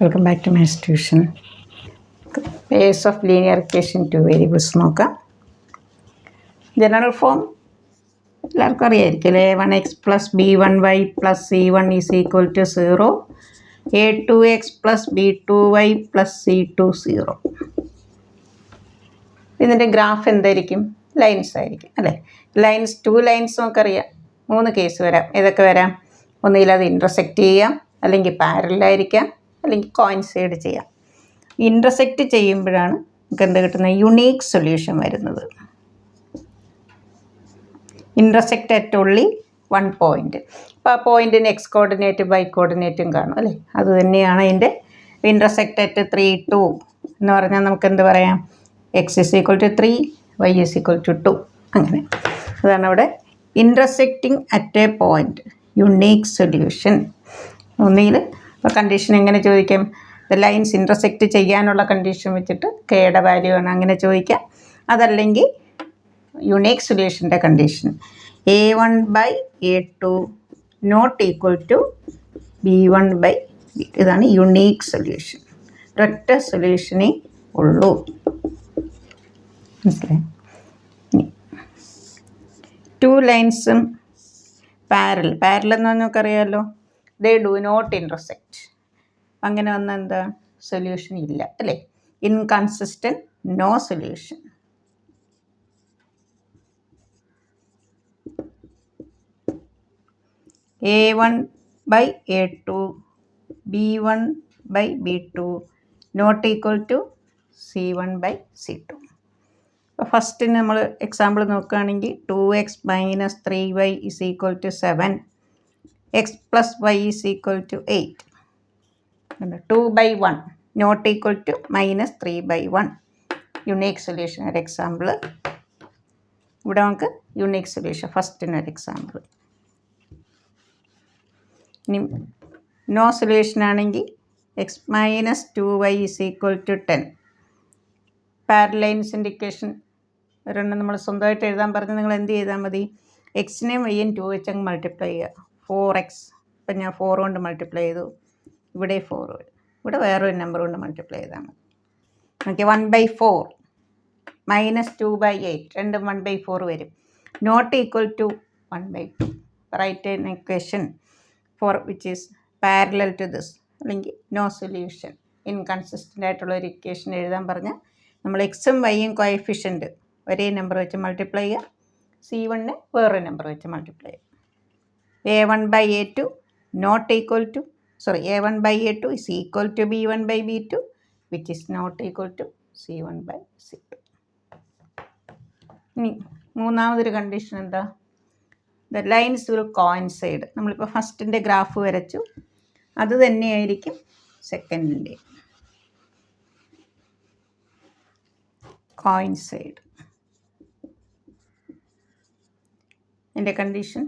Welcome back to Maths Tuition. Pairs of linear equation two variables നോക്കാം. General form എല്ലാവർക്കും അറിയായിരിക്കും അല്ലേ. 1x + b1y + c1 = 0, a2x + b2y + c2 0. ഇതിൻ്റെ graph എന്തായിരിക്കും? Lines ആയിരിക്കും അല്ലേ. ടു ലൈൻസ് നമുക്കറിയാം. 3 കേസ് വരാം. ഏതൊക്കെ വരാം? ഒന്നുകിൽ അത് ഇൻ്റർസെക്റ്റ് ചെയ്യാം, അല്ലെങ്കിൽ പാരലായിരിക്കാം, അല്ലെങ്കിൽ കോയിൻസൈഡ് ചെയ്യാം. ഇൻ്റർസെക്റ്റ് ചെയ്യുമ്പോഴാണ് നമുക്ക് എന്ത് കിട്ടുന്നത്? യുണീക്ക് സൊല്യൂഷൻ വരുന്നത്. Intersect at only 1 point. അപ്പോൾ ആ പോയിൻറ്റിന് എക്സ് കോർഡിനേറ്റ് വൈ കോർഡിനേറ്റും കാണും അല്ലേ. അത് തന്നെയാണ് അതിൻ്റെ ഇൻ്റർസെക്റ്റ് അറ്റ് 3, 2 എന്ന് പറഞ്ഞാൽ നമുക്ക് എന്ത് പറയാം? x = 3, y = 2. അങ്ങനെ അതാണ് അവിടെ intersecting at A point, unique solution. ഒന്നുകിൽ ഇപ്പോൾ കണ്ടീഷൻ എങ്ങനെ ചോദിക്കാം? ദ ലൈൻസ് ഇൻ്റർസെക്റ്റ് ചെയ്യാനുള്ള കണ്ടീഷൻ വെച്ചിട്ട് കെയുടെ വാല്യൂ ആണ് അങ്ങനെ ചോദിക്കാം. അതല്ലെങ്കിൽ യുണീക്ക് സൊല്യൂഷൻ്റെ കണ്ടീഷൻ a1/a2 ≠ b1/b2. ഇതാണ് യുണീക്ക് സൊല്യൂഷൻ. ഒരൊറ്റ സൊല്യൂഷനേ ഉള്ളൂ. മനസ്സിലായി? ടു ലൈൻസും പാരൽ എന്ന് നമുക്കറിയാമല്ലോ. They do not intersect. അങ്ങനെ വന്നാൽ എന്താ? സൊല്യൂഷൻ ഇല്ല അല്ലേ. Inconsistent, no solution. a1/a2 b1/b2 ≠ c1/c2. അപ്പോൾ ഫസ്റ്റിന് നമ്മൾ എക്സാമ്പിൾ നോക്കുകയാണെങ്കിൽ 2x - 3y = 7, x + y = 8. 2/1 ≠ -3/1. Unique solution ഒരു എക്സാമ്പിൾ. ഇവിടെ നമുക്ക് യുണീക്ക് സൊല്യൂഷൻ ഫസ്റ്റിനൊരു എക്സാമ്പിൾ. ഇനി നോ സൊല്യൂഷൻ ആണെങ്കിൽ x - 2y = 10. പാരലൈൻസിൻ്റെ ഇക്വേഷൻ ഒരെണ്ണം നമ്മൾ സ്വന്തമായിട്ട് എഴുതാൻ പറഞ്ഞ് നിങ്ങൾ എന്ത് ചെയ്താൽ മതി? എക്സിനെയും വൈയും 2 വെച്ച് അങ്ങ് മൾട്ടിപ്ലൈ ചെയ്യുക. 4x. ഇപ്പം ഞാൻ 4 കൊണ്ട് മൾട്ടിപ്ലൈ ചെയ്തു. ഇവിടെ 4 വരും. ഇവിടെ വേറൊരു നമ്പർ കൊണ്ട് മൾട്ടിപ്ലൈ ചെയ്താൽ മതി. ഓക്കെ. 1/4 - 2/8 രണ്ടും 1/4 വരും. ≠ 1/2. Write an equation for which is parallel to this. അല്ലെങ്കിൽ നോ സൊല്യൂഷൻ. ഇൻകൺസിസ്റ്റൻ്റ് ആയിട്ടുള്ള ഒരു ഇക്വേഷൻ എഴുതാൻ പറഞ്ഞാൽ നമ്മൾ എക്സും വൈയും കോഎഫിഷ്യൻറ്റ് ഒരേ നമ്പർ വെച്ച് മൾട്ടിപ്ലൈ ചെയ്യുക. c1 വേറൊരു നമ്പർ വെച്ച് മൾട്ടിപ്ലൈ ചെയ്യുക. a1/a2 = b1/b2 which is not equal to c1/c2. ഇനി മൂന്നാമതൊരു കണ്ടീഷൻ എന്താ? The lines will coincide. നമ്മളിപ്പോൾ ഫസ്റ്റിൻ്റെ ഗ്രാഫ് വരച്ചു, അത് തന്നെയായിരിക്കും സെക്കൻഡിൻ്റെ. കോയിൻസൈഡ്. എൻ്റെ condition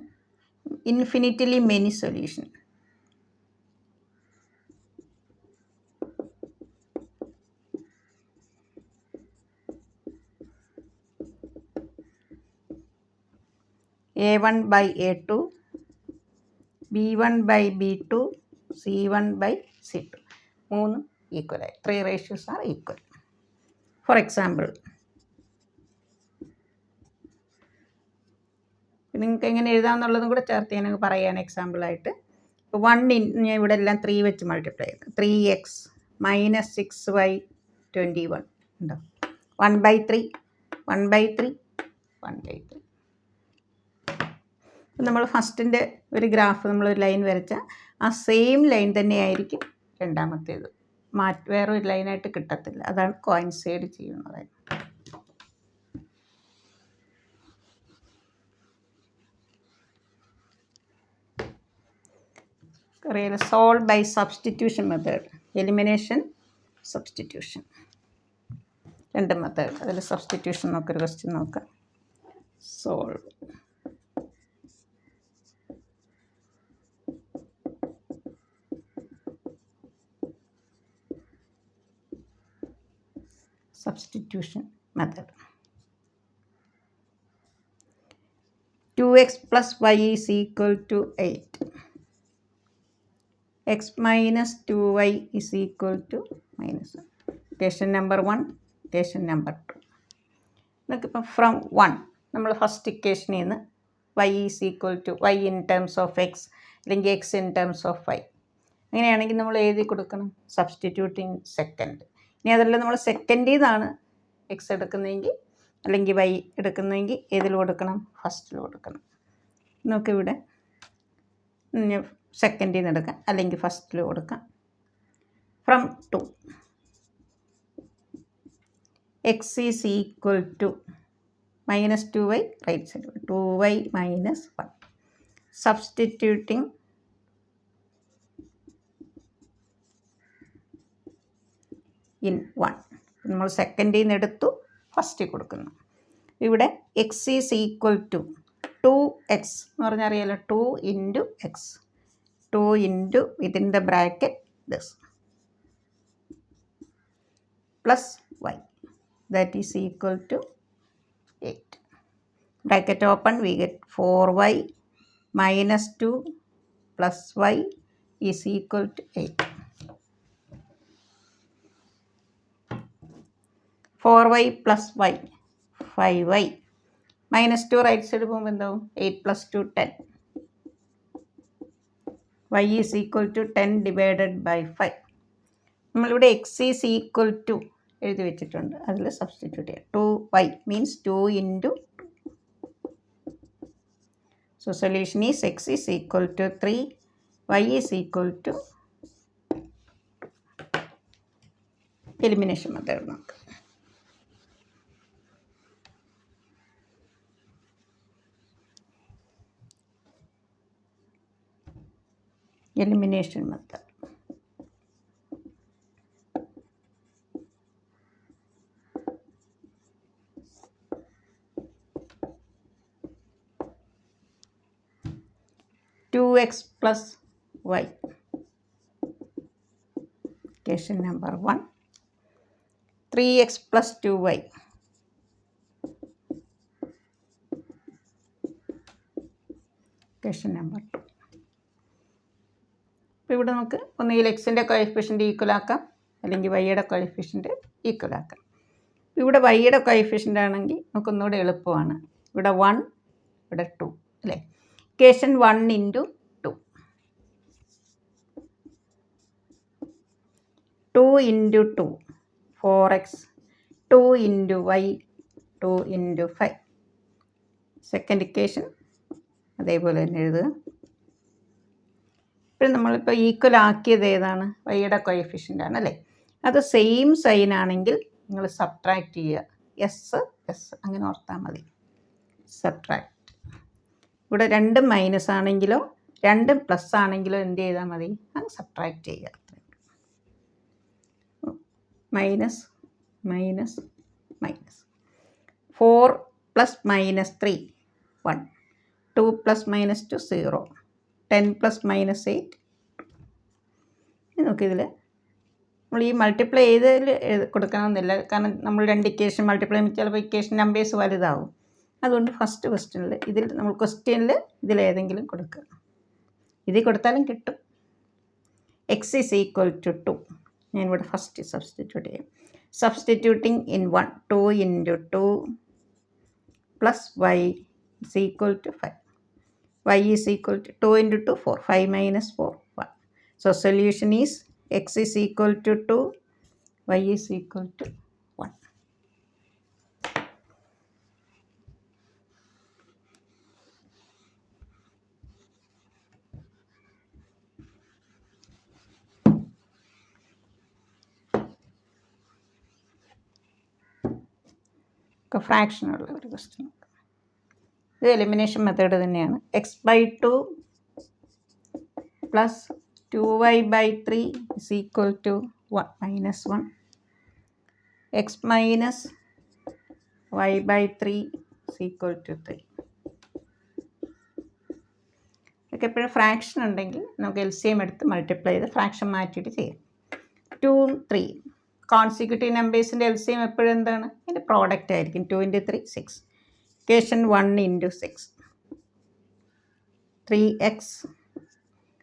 infinitely many solution. a1/a2 b1/b2 c1/c2 മൂന്നും ഈക്വലായി. 3 ratios are equal. For example നിങ്ങൾക്ക് എങ്ങനെ എഴുതാമെന്നുള്ളതും കൂടെ ചേർത്ത് ഞാനങ്ങ് പറയുകയാണ് എക്സാമ്പിളായിട്ട്. ഇപ്പോൾ 1 ഞാൻ ഇവിടെ എല്ലാം 3 വെച്ച് മൾട്ടിപ്ലൈ ചെയ്തു. 3x - 6y 21 ഉണ്ടോ? 1/3 1/3 1/3. നമ്മൾ ഫസ്റ്റിൻ്റെ ഒരു ഗ്രാഫ് നമ്മളൊരു ലൈൻ വരച്ചാൽ ആ സെയിം ലൈൻ തന്നെയായിരിക്കും രണ്ടാമത്തേത്. വേറൊരു ലൈനായിട്ട് കിട്ടത്തില്ല. അതാണ് കോയിൻസൈഡ് ചെയ്യുന്നത്. അറിയാലോ. Solve by substitution method, elimination, substitution. 2 method. അതിൽ സബ്സ്റ്റിറ്റ്യൂഷൻ നമുക്കൊരു ക്വസ്റ്റ്യൻ നോക്കാം. Solve. Substitution method. 2x + y = 8. X minus 2y is equal to -1. Equation number 1, equation number 2. നമുക്കിപ്പം ഫ്രം 1 നമ്മൾ ഫസ്റ്റ് ഇക്വേഷനിൽ നിന്ന് y is equal to y in terms of x അല്ലെങ്കിൽ x in terms of y. അങ്ങനെയാണെങ്കിൽ നമ്മൾ എഴുതി കൊടുക്കണം substituting second. ഇനി അതല്ല നമ്മൾ സെക്കൻഡിൽ നിന്നാണ് എക്സ് എടുക്കുന്നതെങ്കിൽ അല്ലെങ്കിൽ വൈ എടുക്കുന്നതെങ്കിൽ ഏതിൽ കൊടുക്കണം? ഫസ്റ്റിൽ കൊടുക്കണം. നമുക്കിവിടെ സെക്കൻഡിൽ നിന്ന് എടുക്കാം അല്ലെങ്കിൽ ഫസ്റ്റിൽ കൊടുക്കാം. From 2 x is equal to -2y right side 2y - 1 substituting in 1. നമ്മൾ സെക്കൻഡിൽ നിന്ന് എടുത്തു, ഫസ്റ്റിൽ കൊടുക്കുന്നു. ഇവിടെ X is equal to 2x എന്ന് പറഞ്ഞാൽ അറിയാലോ 2 into X 2 into within the bracket this plus y that is equal to 8. Bracket open, we get 4y minus 2 plus y is equal to 8. 4y plus y 5y minus 2 right side പോകുമ്പോൾ എന്താവും? 8 plus 2 10. y is equal to 10 divided by 5. നമ്മളിവിടെ x is equal to എഴുതി വെച്ചിട്ടുണ്ട്, അതിൽ substitute ചെയ്യാം. 2y means 2 into 2. So solution is x is equal to 3, y is equal to elimination method നോക്കാം. elimination method. x plus y. Equation number 1. 3x plus 2y. Equation number 2. ഇപ്പോൾ ഇവിടെ നമുക്ക് ഒന്നുകിൽ എക്സിൻ്റെ കോഎഫിഷ്യൻ്റ് ഈക്വൽ ആക്കാം അല്ലെങ്കിൽ വൈയുടെ കോഎഫിഷ്യൻ്റ് ഈക്വൽ ആക്കാം. ഇവിടെ വൈയുടെ കോഎഫിഷ്യൻ്റ് ആണെങ്കിൽ നമുക്കൊന്നുകൂടെ എളുപ്പമാണ്. ഇവിടെ 1, ഇവിടെ 2 അല്ലേ? Equation 1 into 2. 2 into 2 4x 2 into y 2 into 5. Second equation അതേപോലെ തന്നെ എഴുതുക. ഇപ്പോൾ നമ്മളിപ്പോൾ ഈക്വൽ ആക്കിയത് ഏതാണ്? വൈയുടെ കോഎഫിഷ്യൻ്റ് ആണ് അല്ലേ? അത് സെയിം സൈൻ ആണെങ്കിൽ നിങ്ങൾ സബ്ട്രാക്റ്റ് ചെയ്യുക. എസ് അങ്ങനെ ഓർത്താൽ മതി. സബ്ട്രാക്റ്റ്. ഇവിടെ രണ്ടും മൈനസ് ആണെങ്കിലോ രണ്ടും പ്ലസ് ആണെങ്കിലോ എന്ത് ചെയ്താൽ മതി? അങ്ങ് സബ്ട്രാക്റ്റ് ചെയ്യുക. Minus minus minus 4 plus minus 3 1 2 plus minus 2 0 10 plus minus 8. നമുക്കിതിൽ നമ്മൾ ഈ മൾട്ടിപ്ലൈ ചെയ്തതിൽ കൊടുക്കണമെന്നില്ല, കാരണം നമ്മൾ രണ്ട് ഇക്വേഷൻ മൾട്ടിപ്ലൈ ചിലപ്പോൾ ഇക്വേഷൻ നമ്പേഴ്സ് വലുതാവും. അതുകൊണ്ട് ഫസ്റ്റ് ക്വസ്റ്റ്യനിൽ ഇതിൽ നമ്മൾ ക്വസ്റ്റ്യനിൽ ഇതിലേതെങ്കിലും കൊടുക്കുക. ഇതിൽ കൊടുത്താലും കിട്ടും. X is equal to 2. ഞാനിവിടെ ഫസ്റ്റ് സബ്സ്റ്റിറ്റ്യൂട്ട് ചെയ്യും. Substituting in 1 2 into 2 plus y is equal to 5. y is equal to 2 into 2 4 5 minus 4 1. So solution is x is equal to 2, y is equal to 1. ഫ്രാക്ഷനുള്ള ഒരു question. ഇത് elimination method തന്നെയാണ്. x/2 plus 2y/3 is equal to 1 -1. x minus y/3 is equal to 3. ഇതൊക്കെ എപ്പോഴും fraction ഉണ്ടെങ്കിൽ നമുക്ക് LCM എടുത്ത് multiply ചെയ്ത് ഫ്രാക്ഷൻ മാറ്റിയിട്ട് ചെയ്യാം. 2 3 കോൺസിക്യൂട്ടീവ് നമ്പേഴ്സിൻ്റെ LCM എപ്പോഴും എന്താണ്? അതിൻ്റെ പ്രോഡക്റ്റ് ആയിരിക്കും. 2 × 3 6. Equation 1 × 6 3x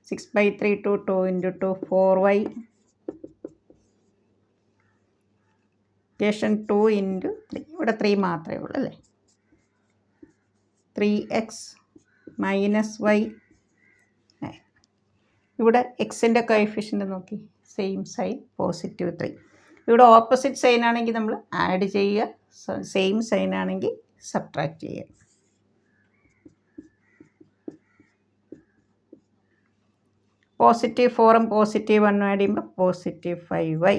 6/3 to 2 into 2 4y. Equation 2 into 3. ഇവിടെ 3 മാത്രമേ ഉള്ളൂ അല്ലേ. 3x minus y. ഇവിടെ എക്സിൻ്റെ കോഎഫിഷ്യൻ്റ് നോക്കി, സെയിം സൈൻ +3. ഇവിടെ ഓപ്പോസിറ്റ് സൈൻ ആണെങ്കിൽ നമ്മൾ ആഡ് ചെയ്യുക, സെയിം സൈൻ ആണെങ്കിൽ സബ്ട്രാക്ട് ചെയ്യുക. +4 +1 ആഡ് ചെയ്യുമ്പോൾ +5y.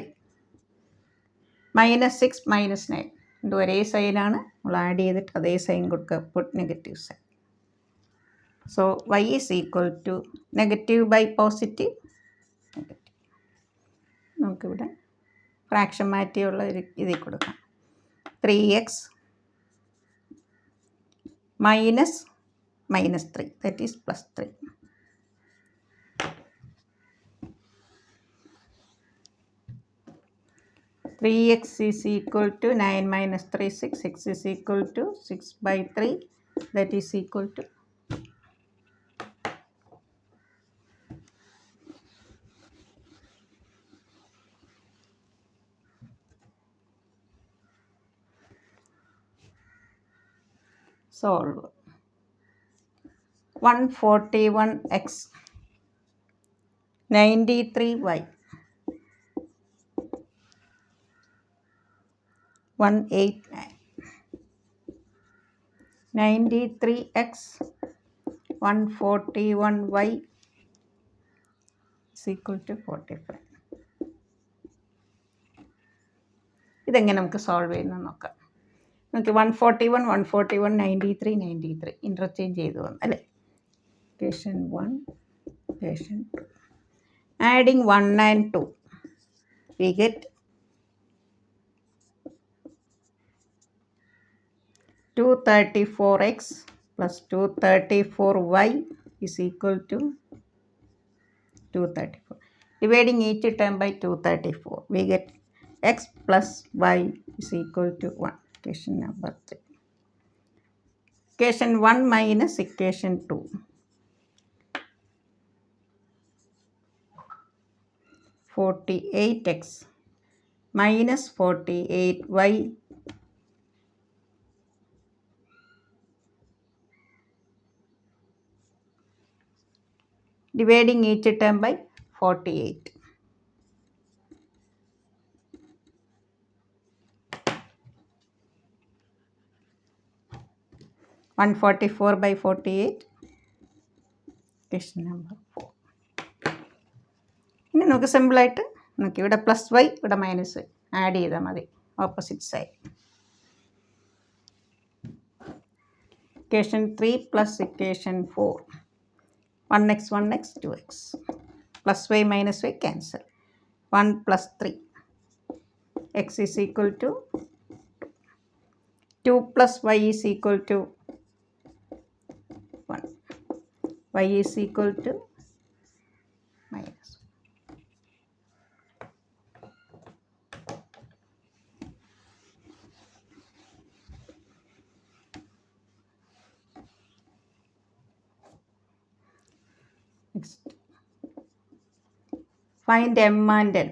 -6 -9 ഇത് ഒരേ സൈനാണ്, നമ്മൾ ആഡ് ചെയ്തിട്ട് അതേ സൈൻ കൊടുക്കുക, put negative sign. So y is equal to negative by positive negative. നമുക്കിവിടെ ഫ്രാക്ഷൻ മാറ്റിയുള്ള ഒരു ഇതിൽ കൊടുക്കാം. 3x minus -3, that is +3. (3x is equal to 9 minus 3, 6. X is equal to 6/3, that is equal to solve 141x 93y 189 93x 141y is equal to 45. ഇതെങ്ങനെ നമുക്ക് solve ചെയ്യുന്നത് നോക്കാം. നമുക്ക് 141 141 93 93 ഇൻ്റർചേഞ്ച് ചെയ്തു വന്നു അല്ലേ. Equation 1 equation 2 adding 1 and 2 we get 234x plus 234y is equal to 234. Dividing each term by 234 we get x plus y is equal to 1. Equation number 3. Equation 1 minus equation 2. 48x minus 48y dividing each term by 48. 144 by 48. Question number 4. ഇനി നമുക്ക് സിമ്പിളായിട്ട് നമുക്ക് ഇവിടെ +y ഇവിടെ -y add ചെയ്താൽ മതി, opposite side. Equation 3 plus equation 4 1x 1x 2x +y -y cancel 1 + 3 x is equal to 2 + y is equal to 1. Y is equal to -1. Next, find m and n.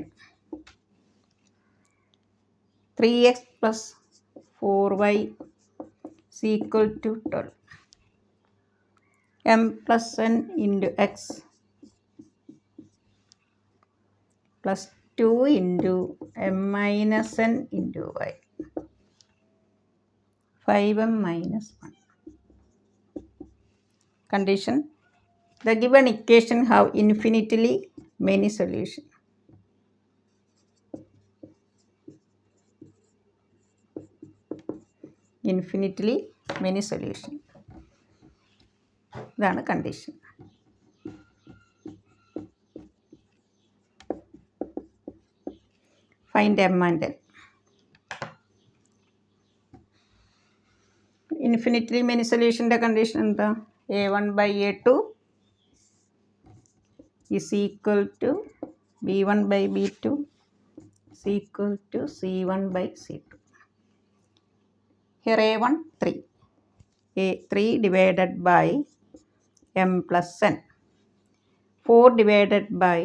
3x plus 4y is equal to 12. m plus n into x plus 2 into m minus n into y. 5m minus 1. Condition: the given equation have infinitely many solutions. Infinitely many solutions. ഇതാണ് condition. ഫൈൻഡ് m and n. Infinitely many സൊല്യൂഷൻ്റെ condition എന്താ? a1 by a2 is equal to b1 by b2 is equal to c1 by c2. Here a1 3, a3 divided by m plus n. 4 divided by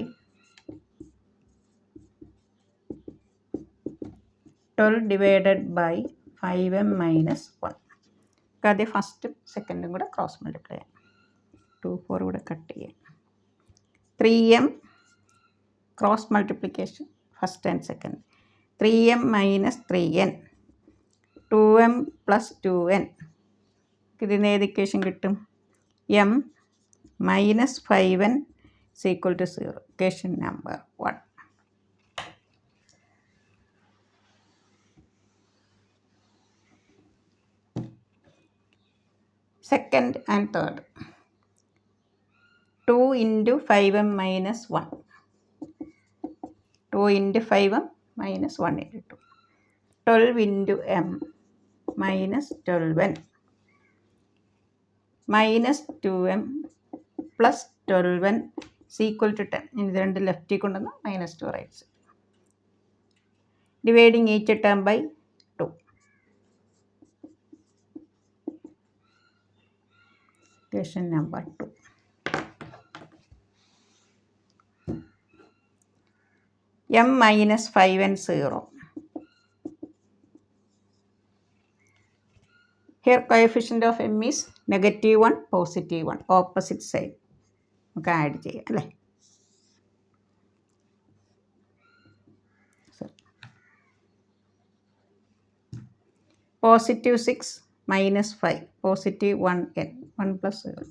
12 divided by 5m minus 1. ആദ്യം ഫസ്റ്റും സെക്കൻഡും കൂടെ cross multiply ചെയ്യാം. 2 4 കൂടെ cut ചെയ്യാം. 3m cross multiplication first and second. 3m minus 3n 2m plus 2n. ഇതിന് ഏത് equation കിട്ടും? m minus 5n is equal to 0. Equation number 1. Second and third. 2 into 5m minus 1. 2 into 5m minus 1 into 2. 12 into m minus 12n. Minus 2m plus 12n is equal to 10. In the end left കൊണ്ടുവന്ന് minus 2 right side. Dividing each term by 2. Question number 2. m minus 5n 0. Here coefficient of m is -1, +1, opposite side. നമുക്ക് add ചെയ്യാം അല്ലേ? +6 minus 5, +1n, 1 plus 0,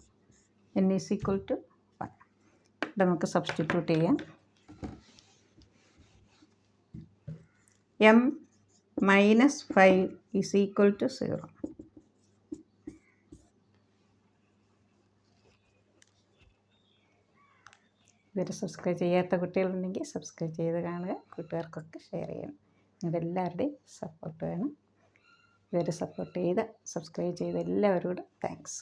n is equal to 1. ഇത് നമുക്ക് substitute ചെയ്യാം. m minus 5 is equal to 0. ഇതുവരെ subscribe ചെയ്യാത്ത കുട്ടികളുണ്ടെങ്കിൽ subscribe ചെയ്ത് കാണുക, കൂട്ടുകാർക്കൊക്കെ ഷെയർ ചെയ്യണം. നിങ്ങളുടെ എല്ലാവരുടെയും സപ്പോർട്ട് വേണം. ഇതുവരെ സപ്പോർട്ട് ചെയ്ത് സബ്സ്ക്രൈബ് ചെയ്ത എല്ലാവരോടും താങ്ക്സ്.